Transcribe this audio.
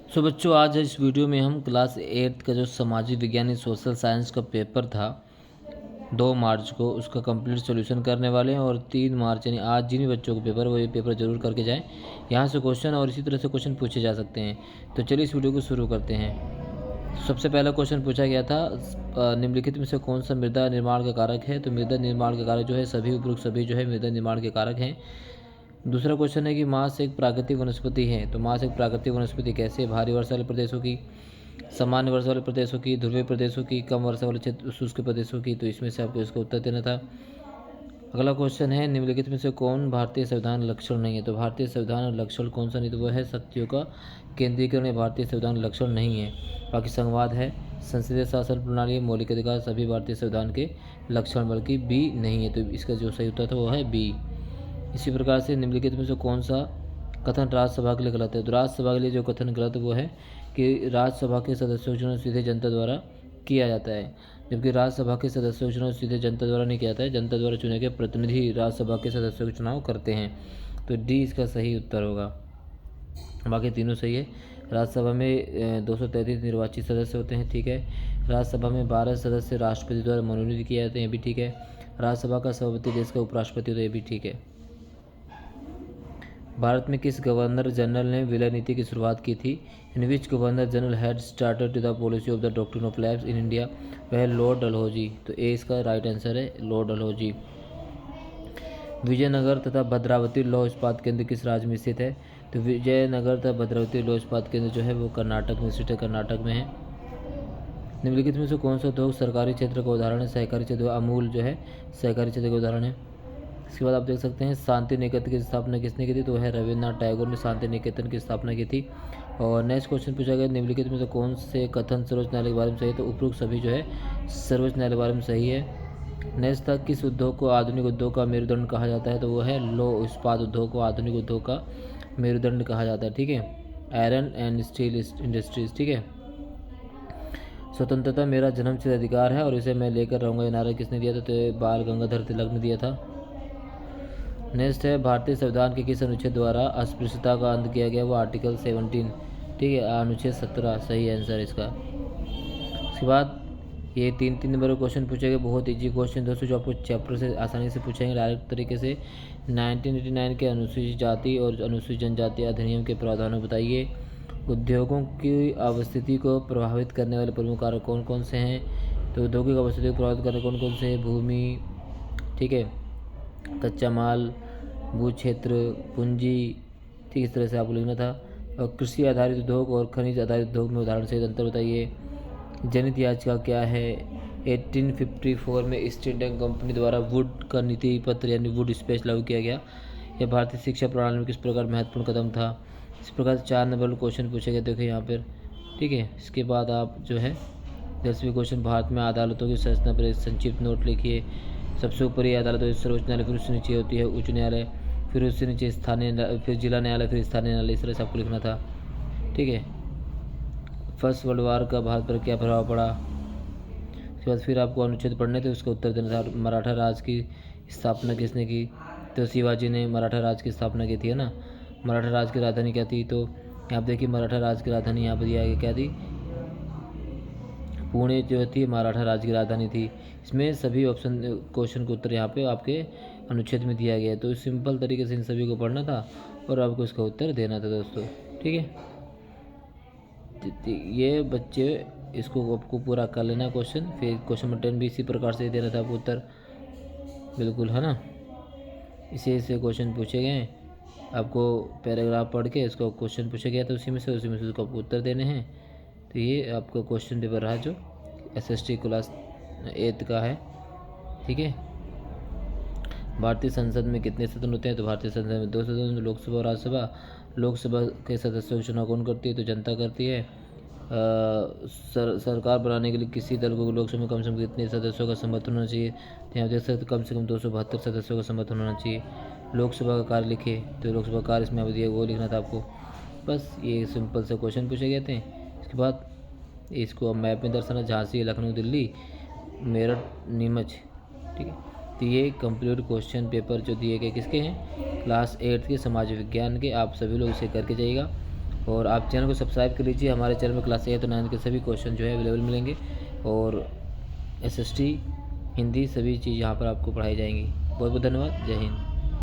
सो बच्चों, आज इस वीडियो में हम क्लास 8 का जो सामाजिक विज्ञान सोशल साइंस का पेपर था 2 मार्च को, उसका कंप्लीट सॉल्यूशन करने वाले हैं। और 3 मार्च यानी आज जिन भी बच्चों को पेपर वो ये पेपर जरूर करके जाएं। यहाँ से क्वेश्चन और इसी तरह से क्वेश्चन पूछे जा सकते हैं। तो चलिए इस वीडियो को शुरू करते हैं। सबसे पहला क्वेश्चन पूछा गया था, निम्नलिखित में से कौन सा मृदा निर्माण का कारक है। तो मृदा निर्माण का कारक जो है सभी उपरोक्त सभी जो है मृदा निर्माण के कारक हैं। दूसरा क्वेश्चन है कि मांस एक प्राकृतिक वनस्पति है। तो मांस एक प्राकृतिक वनस्पति कैसे? भारी वर्षा वाले प्रदेशों की, सामान्य वर्षा वाले प्रदेशों की, ध्रुवीय प्रदेशों की, कम वर्षा वाले क्षेत्र शुष्क प्रदेशों की। तो इसमें से आपको इसका उत्तर देना था। अगला क्वेश्चन है, निम्नलिखित में से कौन भारतीय संविधान लक्षण नहीं है। तो भारतीय संविधान लक्षण कौन सा नहीं? तो वह है शक्तियों का केंद्रीकरण। ये भारतीय संविधान लक्षण नहीं है। बाकी संवाद है, संसदीय शासन प्रणाली, मौलिक अधिकार, सभी भारतीय संविधान के लक्षण, बल्कि बी नहीं है। तो इसका जो सही उत्तर था वो है बी। इसी प्रकार से निम्नलिखित में से कौन सा कथन राज्यसभा के लिए गलत है। तो राज्यसभा के लिए जो कथन गलत वो है कि राज्यसभा के सदस्यों का चुनाव सीधे जनता द्वारा किया जाता है, जबकि राज्यसभा के सदस्यों का चुनाव सीधे जनता द्वारा नहीं किया जाता है। जनता द्वारा चुने गए प्रतिनिधि राज्यसभा के सदस्यों का चुनाव करते हैं। तो डी इसका सही उत्तर होगा। बाकी तीनों सही है। राज्यसभा में 233 निर्वाचित सदस्य होते हैं, ठीक है। राज्यसभा में 12 सदस्य राष्ट्रपति द्वारा मनोनीत किए जाते हैं, ये भी ठीक है। राज्यसभा का सभापति देश का उपराष्ट्रपति होता है, ये भी ठीक है। भारत में किस गवर्नर जनरल ने विलय नीति की शुरुआत की थी। In which governor general had started the policy of the doctrine of lapse in India. वह लॉर्ड डलहौजी। तो ए इसका राइट आंसर है, लॉर्ड डलहौजी। विजयनगर तथा भद्रावती लौह इस्पात केंद्र किस राज्य में स्थित है। तो विजयनगर तथा भद्रावती लौह इस्पात केंद्र जो है वो कर्नाटक में स्थित है, कर्नाटक में है। निम्नलिखित में से कौन सा उद्योग सरकारी क्षेत्र का उदाहरण है। सहकारी क्षेत्र, अमूल जो है सहकारी क्षेत्र का उदाहरण है। इसके बाद आप देख सकते हैं शांति निकेतन की स्थापना किसने की थी। तो है रविन्द्रनाथ टैगोर ने शांति निकेतन की स्थापना की थी। और नेक्स्ट क्वेश्चन पूछा गया, निम्नलिखित में से कौन से कथन सर्वोच्च न्यायालय के बारे में सही है। तो उपरोक्त सभी जो है सर्वोच्च न्यायालय के बारे में सही है। नेक्स्ट था, किस उद्योग को आधुनिक उद्योग का मेरुदंड कहा जाता है। तो वो है लौह इस्पात उद्योग को आधुनिक उद्योग का मेरुदंड कहा जाता है, ठीक है। आयरन एंड स्टील इंडस्ट्रीज, ठीक है। स्वतंत्रता मेरा जन्मसिद्ध अधिकार है और इसे मैं लेकर रहूँगा, ये नारा किसने दिया था। तो बाल गंगाधर तिलक ने दिया था। नेक्स्ट है, भारतीय संविधान के किस अनुच्छेद द्वारा अस्पृश्यता का अंत किया गया। वो आर्टिकल 17, ठीक है, अनुच्छेद 17 सही आंसर इसका। उसके बाद ये 3 नंबर क्वेश्चन पूछे गए, बहुत इजी क्वेश्चन दोस्तों, जो आपको चैप्टर से आसानी से पूछेंगे डायरेक्ट तरीके से। 1989 के अनुसूचित जाति और अनुसूचित जनजाति अधिनियम के प्रावधानों बताइए। उद्योगों की अवस्थिति को प्रभावित करने वाले प्रमुख कारक कौन कौन से हैं। तो औद्योगिक अवस्थिति को प्रभावित करने कौन कौन से हैं। भूमि, ठीक है, कच्चा माल, भू क्षेत्र, पूंजी, ठीक इस तरह से आपको लिखना था। और कृषि आधारित उद्योग और खनिज आधारित उद्योग में उदाहरण से अंतर बताइए। जनहित याचिका क्या है। 1854 में ईस्ट इंडिया कंपनी द्वारा वुड का नीति पत्र यानी वुड स्पेस लागू किया गया। यह भारतीय शिक्षा प्रणाली में किस प्रकार महत्वपूर्ण कदम था। इस प्रकार 4 नंबर क्वेश्चन पूछे गए, देखिए यहाँ पर, ठीक है। इसके बाद आप जो है 10वें क्वेश्चन, भारत में अदालतों की संरचना पर एक संक्षिप्त नोट लिखिए। सबसे ऊपरी अदालत सर्वोच्च न्यायालय, फिर उससे नीचे होती है उच्च न्यायालय, फिर उससे नीचे स्थानीय, फिर जिला न्यायालय, फिर स्थानीय न्यायालय, इस तरह से आपको लिखना था, ठीक है। फर्स्ट वर्ल्ड वार का भारत पर क्या प्रभाव पड़ा। उसके बाद फिर आपको अनुच्छेद पढ़ने थे, उसका उत्तर देना था। मराठा राज की स्थापना किसने की। तो शिवाजी ने मराठा राज की स्थापना की थी, है ना। मराठा राज की राजधानी क्या थी। तो यहाँ देखिए मराठा राज की राजधानी यहाँ पर दिया गया क्या थी, पुणे जो थी मराठा राज्य की राजधानी थी। इसमें सभी ऑप्शन क्वेश्चन का उत्तर यहाँ पे आपके अनुच्छेद में दिया गया है। तो सिंपल तरीके से इन सभी को पढ़ना था और आपको इसका उत्तर देना था दोस्तों, ठीक है। ये बच्चे इसको आपको पूरा कर लेना क्वेश्चन, फिर क्वेश्चन नंबर 10 भी इसी प्रकार से देना था आपको उत्तर, बिल्कुल, है ना। इसी से क्वेश्चन पूछे गए, आपको पैराग्राफ पढ़ के इसको क्वेश्चन पूछा गया, तो उसी में से उसको आपको उत्तर देने हैं। तो ये आपका क्वेश्चन पेपर रहा जो SST क्लास 8 का है, ठीक है। भारतीय संसद में कितने सदन होते हैं। तो भारतीय संसद में 2 सदन, लोकसभा और राज्यसभा। लोकसभा के सदस्यों का चुनाव कौन करती है। तो जनता करती है। सरकार बनाने के लिए किसी दल को लोकसभा में कम से कम कितने सदस्यों का समर्थन होना चाहिए। तो यहाँ देख सकते कम से कम 272 सदस्यों का समर्थन होना चाहिए। लोकसभा का कार्य लिखे, तो लोकसभा कार्य इसमें अवधि है वो लिखना था आपको। बस ये सिंपल से क्वेश्चन पूछे गए थे। इसके बाद इसको मैप में दर्शाना, झांसी, लखनऊ, दिल्ली, मेरठ, नीमच, ठीक है। तो ये कंप्लीट क्वेश्चन पेपर जो दिए गए किसके हैं, क्लास 8 के समाज विज्ञान के। आप सभी लोग इसे करके जाइएगा और आप चैनल को सब्सक्राइब कर लीजिए। हमारे चैनल में क्लास 8 और 9 के सभी क्वेश्चन जो है अवेलेबल मिलेंगे और SST हिंदी सभी चीज़ यहाँ पर आपको पढ़ाई जाएंगी। बहुत बहुत धन्यवाद। जय हिंद।